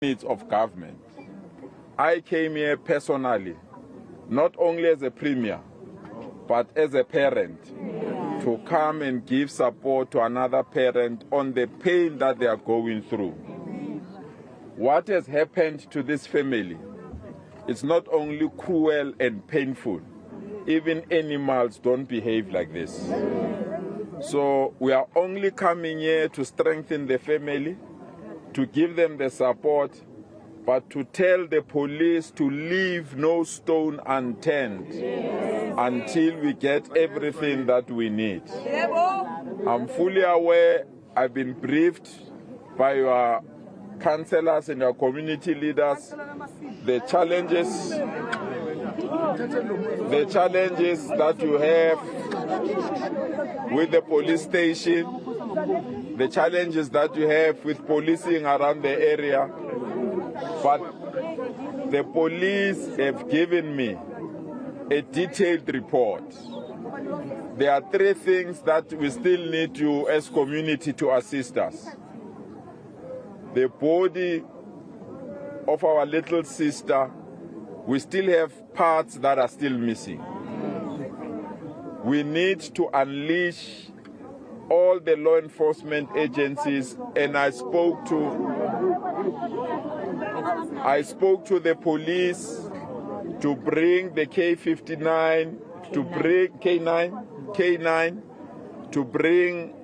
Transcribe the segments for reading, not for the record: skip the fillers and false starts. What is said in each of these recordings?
needs of government. I came here personally, not only as a premier, but as a parent, to come and give support to another parent on the pain that they are going through. What has happened to this family is not only cruel and painful, even animals don't behave like this. So we are only coming here to strengthen the family, to give them the support, but to tell the police to leave no stone unturned until we get everything that we need. I'm fully aware, I've been briefed by your councillors and your community leaders, the challenges that you have with the police station, the challenges that you have with policing around the area. But the police have given me a detailed report. There are 3 things that we still need you as community to assist us. The body of our little sister, we still have parts that are still missing. We need to unleash all the law enforcement agencies, and I spoke to the police to bring the K59, to bring K9, to bring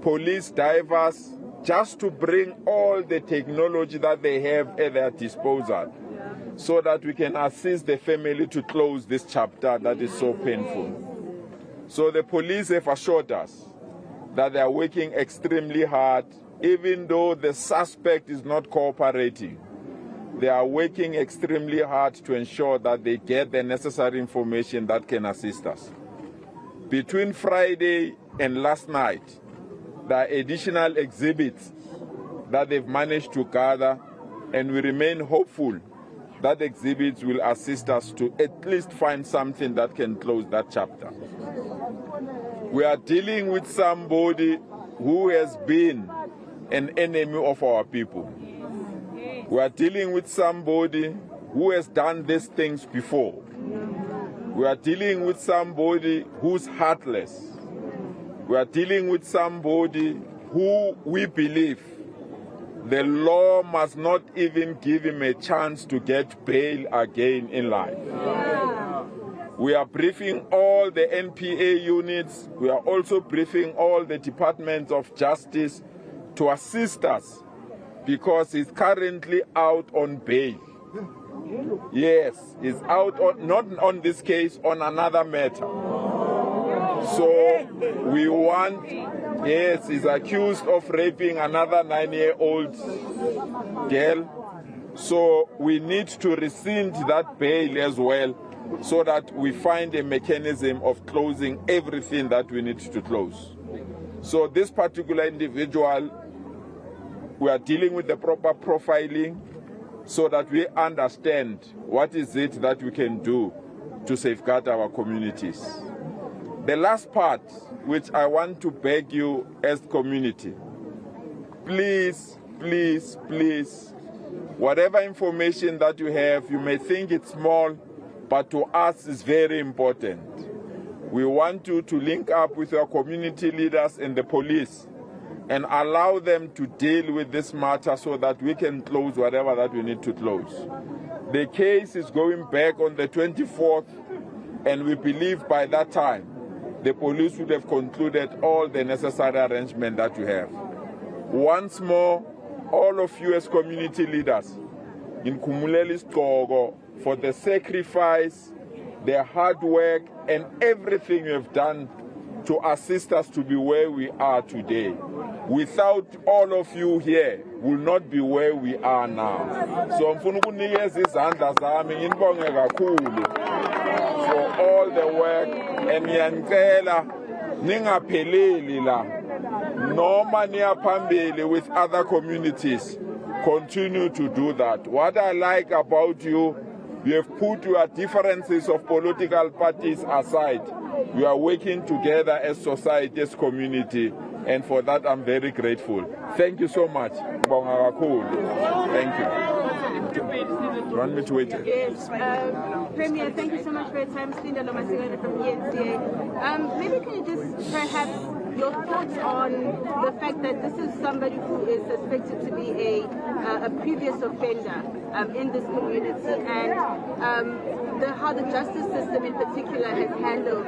police divers, just to bring all the technology that they have at their disposal, so that we can assist the family to close this chapter that is so painful. So the police have assured us that they are working extremely hard, even though the suspect is not cooperating. They are working extremely hard to ensure that they get the necessary information that can assist us. Between Friday and last night, there are additional exhibits that they've managed to gather, and we remain hopeful that exhibits will assist us to at least find something that can close that chapter. We are dealing with somebody who has been an enemy of our people. We are dealing with somebody who has done these things before. We are dealing with somebody who's heartless. We are dealing with somebody who we believe the law must not even give him a chance to get bail again in life. We are briefing all the NPA units. We are also briefing all the departments of justice to assist us, because he's currently out on bail. Yes, he's out on, not on this case, on another matter. So we want, yes, he's accused of raping another 9-year-old girl. So we need to rescind that bail as well, so that we find a mechanism of closing everything that we need to close. So this particular individual, we are dealing with the proper profiling so that we understand what is it that we can do to safeguard our communities. The last part, which I want to beg you as community, please, please, please, whatever information that you have, you may think it's small, but to us it's very important. We want you to link up with your community leaders and the police and allow them to deal with this matter so that we can close whatever that we need to close. The case is going back on the 24th, and we believe by that time the police would have concluded all the necessary arrangement that you have. Once more, all of you as community leaders, in Kumuleli's Togo, for the sacrifice, the hard work, and everything you have done to assist us to be where we are today. Without all of you here, we will not be where we are now. So ngifuna ukunikeza izandla zami ngibonge kakhulu for all the work, and ngiyanicela ningapheleli la, noma niyaphambili with other communities. Continue to do that. What I like about you, you have put your differences of political parties aside. You are working together as society, as community, And for that, I'm very grateful. Thank you so much. Thank you. Do you want me to wait? Yes. Premier, thank you so much for your time. Slinda Lomasigana from ENCA. Maybe can you just perhaps your thoughts on the fact that this is somebody who is suspected to be a previous offender in this community, and how the justice system in particular has handled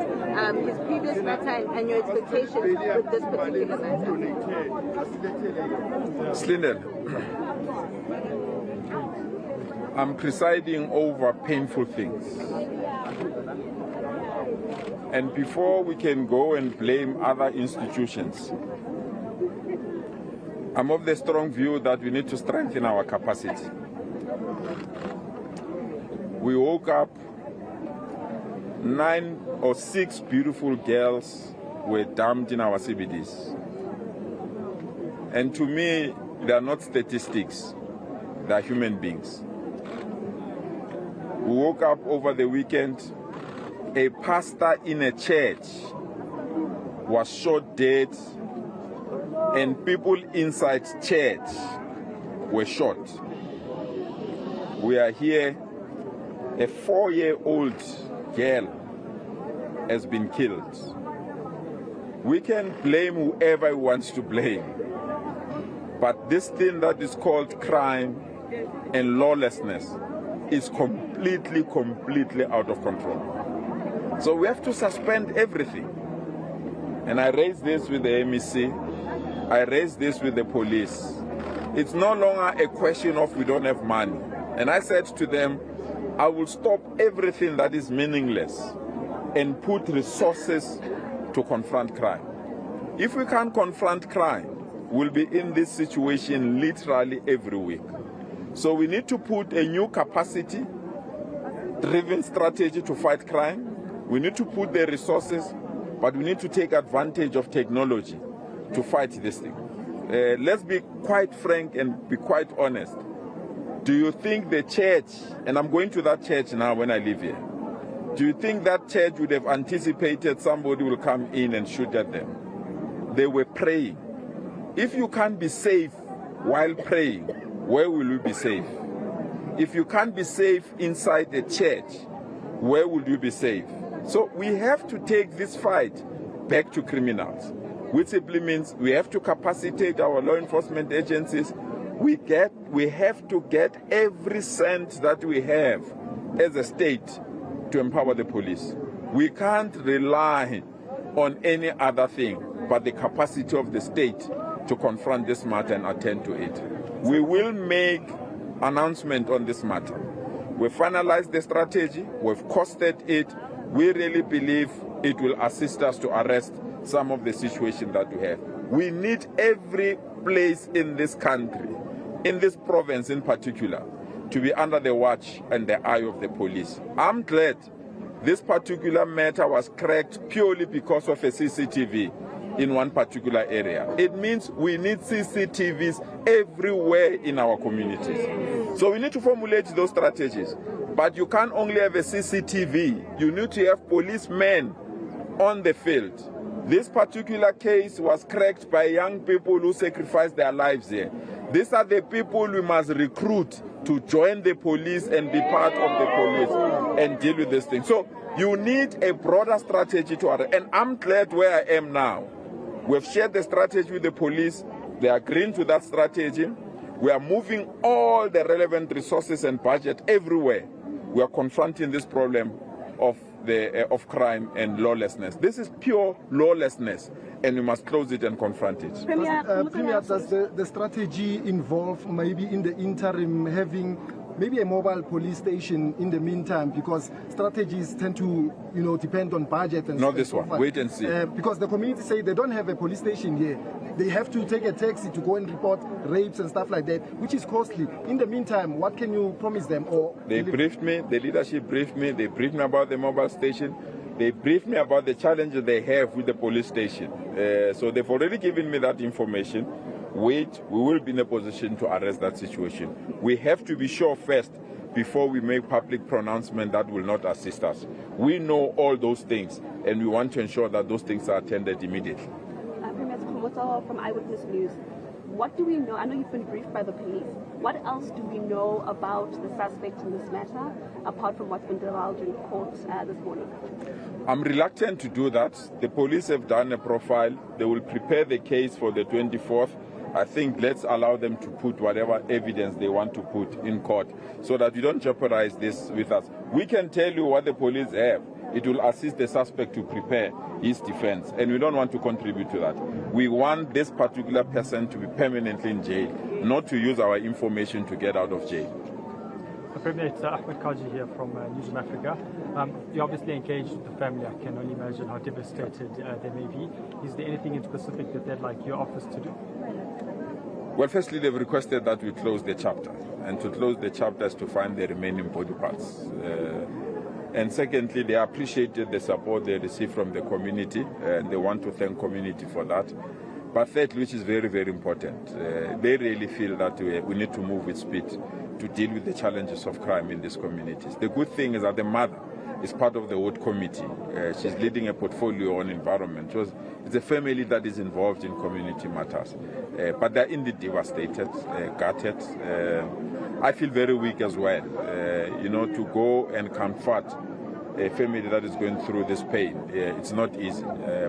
his previous matter and your expectations with this particular matter? Slinden, I'm presiding over painful things. And before we can go and blame other institutions, I'm of the strong view that we need to strengthen our capacity. We woke up, 9 or 6 beautiful girls were dumped in our CBDs. And to me, they are not statistics, they are human beings. We woke up over the weekend, a pastor in a church was shot dead, and people inside church were shot. We are here, a 4-year-old girl has been killed. We can blame whoever wants to blame, but this thing that is called crime and lawlessness is completely out of control. So we have to suspend everything. And I raised this with the MEC, I raised this with the police. It's no longer a question of we don't have money. And I said to them, I will stop everything that is meaningless and put resources to confront crime. If we can't confront crime, we'll be in this situation literally every week. So we need to put a new capacity-driven strategy to fight crime. We need to put the resources, but we need to take advantage of technology to fight this thing. Let's be quite frank and be quite honest. Do you think the church, and I'm going to that church now when I live here, do you think that church would have anticipated somebody will come in and shoot at them? They were praying. If you can't be safe while praying, where will you be safe? If you can't be safe inside a church, where will you be safe? So we have to take this fight back to criminals, which simply means we have to capacitate our law enforcement agencies. We have to get every cent that we have as a state to empower the police. We can't rely on any other thing but the capacity of the state to confront this matter and attend to it. We will make announcement on this matter. We've finalized the strategy, we've costed it. We really believe it will assist us to arrest some of the situations that we have. We need every place in this country, in this province in particular, to be under the watch and the eye of the police. I'm glad this particular matter was cracked purely because of a CCTV in one particular area. It means we need CCTVs everywhere in our communities. So we need to formulate those strategies. But you can't only have a CCTV, you need to have policemen on the field. This particular case was cracked by young people who sacrificed their lives here. These are the people we must recruit to join the police and be part of the police and deal with this thing. So you need a broader strategy to arrest. And I'm glad where I am now. We've shared the strategy with the police. They are agreeing to that strategy. We are moving all the relevant resources and budget everywhere. We are confronting this problem of crime and lawlessness. This is pure lawlessness, and we must close it and confront it. Premier, does the strategy involve maybe in the interim having maybe a mobile police station in the meantime, because strategies tend to, depend on budget and not this one. Wait and see. Because the community say they don't have a police station here. They have to take a taxi to go and report rapes and stuff like that, which is costly. In the meantime, what can you promise them? Or they briefed me, the leadership briefed me, they briefed me about the mobile station, they briefed me about the challenges they have with the police station. So they've already given me that information. Wait, we will be in a position to arrest that situation. We have to be sure first before we make public pronouncement that will not assist us. We know all those things, and we want to ensure that those things are attended immediately. reports are from Eyewitness News. What do we know? I know you've been briefed by the police. What else do we know about the suspect in this matter, apart from what's been divulged in court this morning? I'm reluctant to do that. The police have done a profile. They will prepare the case for the 24th. I think let's allow them to put whatever evidence they want to put in court so that we don't jeopardize this with us. We can tell you what the police have. It will assist the suspect to prepare his defense, and we don't want to contribute to that. We want this particular person to be permanently in jail, not to use our information to get out of jail. Premier, it's Ahmed Kaji here from News of Africa. You're obviously engaged with the family. I can only imagine how devastated they may be. Is there anything in specific that they'd like your office to do? Well, firstly, they've requested that we close the chapter, and to close the chapter is to find the remaining body parts. And secondly, they appreciated the support they received from the community, and they want to thank community for that. But thirdly, which is very, very important, they really feel that we need to move with speed to deal with the challenges of crime in these communities. The good thing is that the mother is part of the ward committee. She's leading a portfolio on environment. It's a family that is involved in community matters. But they're indeed devastated, gutted. I feel very weak as well, to go and comfort a family that is going through this pain. It's not easy.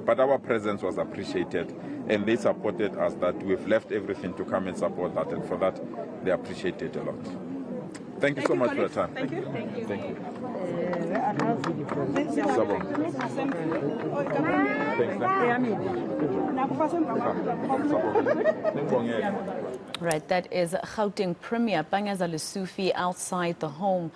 But our presence was appreciated, and they supported us that we've left everything to come and support that, and for that, they appreciate it a lot. Thank you so much for your time. Thank you. Thank you. Right, that is Gauteng Premier Panyaza Lesufi outside the home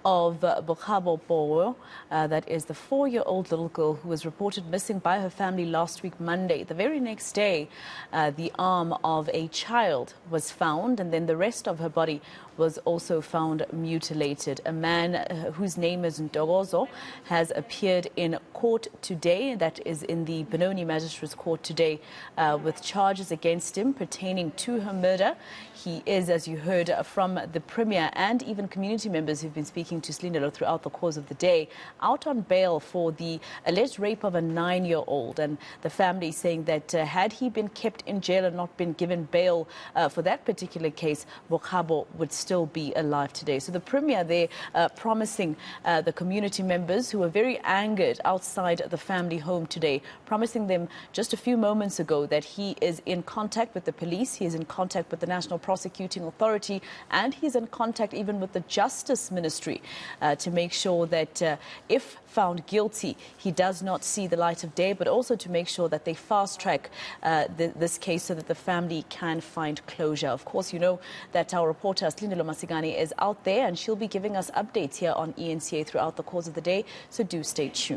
of Bokgabo Poo. That is the 4-year-old little girl who was reported missing by her family last week, Monday. The very next day, the arm of a child was found, and then the rest of her body was also found mutilated. A man whose name is Ntogozo has appeared in court today, that is in the Benoni Magistrates Court today, with charges against him pertaining to her murder. He is, as you heard from the Premier and even community members who've been speaking to Slindelo throughout the course of the day, out on bail for the alleged rape of a 9-year-old. And the family saying that had he been kept in jail and not been given bail for that particular case, Bokgabo would still be alive today. So the Premier there promising the community members who were very angered outside the family home today, promising them just a few moments ago that he is in contact with the police, he is in contact with the National Prosecuting Authority, and he's in contact even with the Justice Ministry to make sure that if found guilty, he does not see the light of day, but also to make sure that they fast-track this case so that the family can find closure. Of course, you know that our reporter Slindelo Masigani is out there, and she'll be giving us updates here on ENCA throughout the course of the day, so do stay tuned.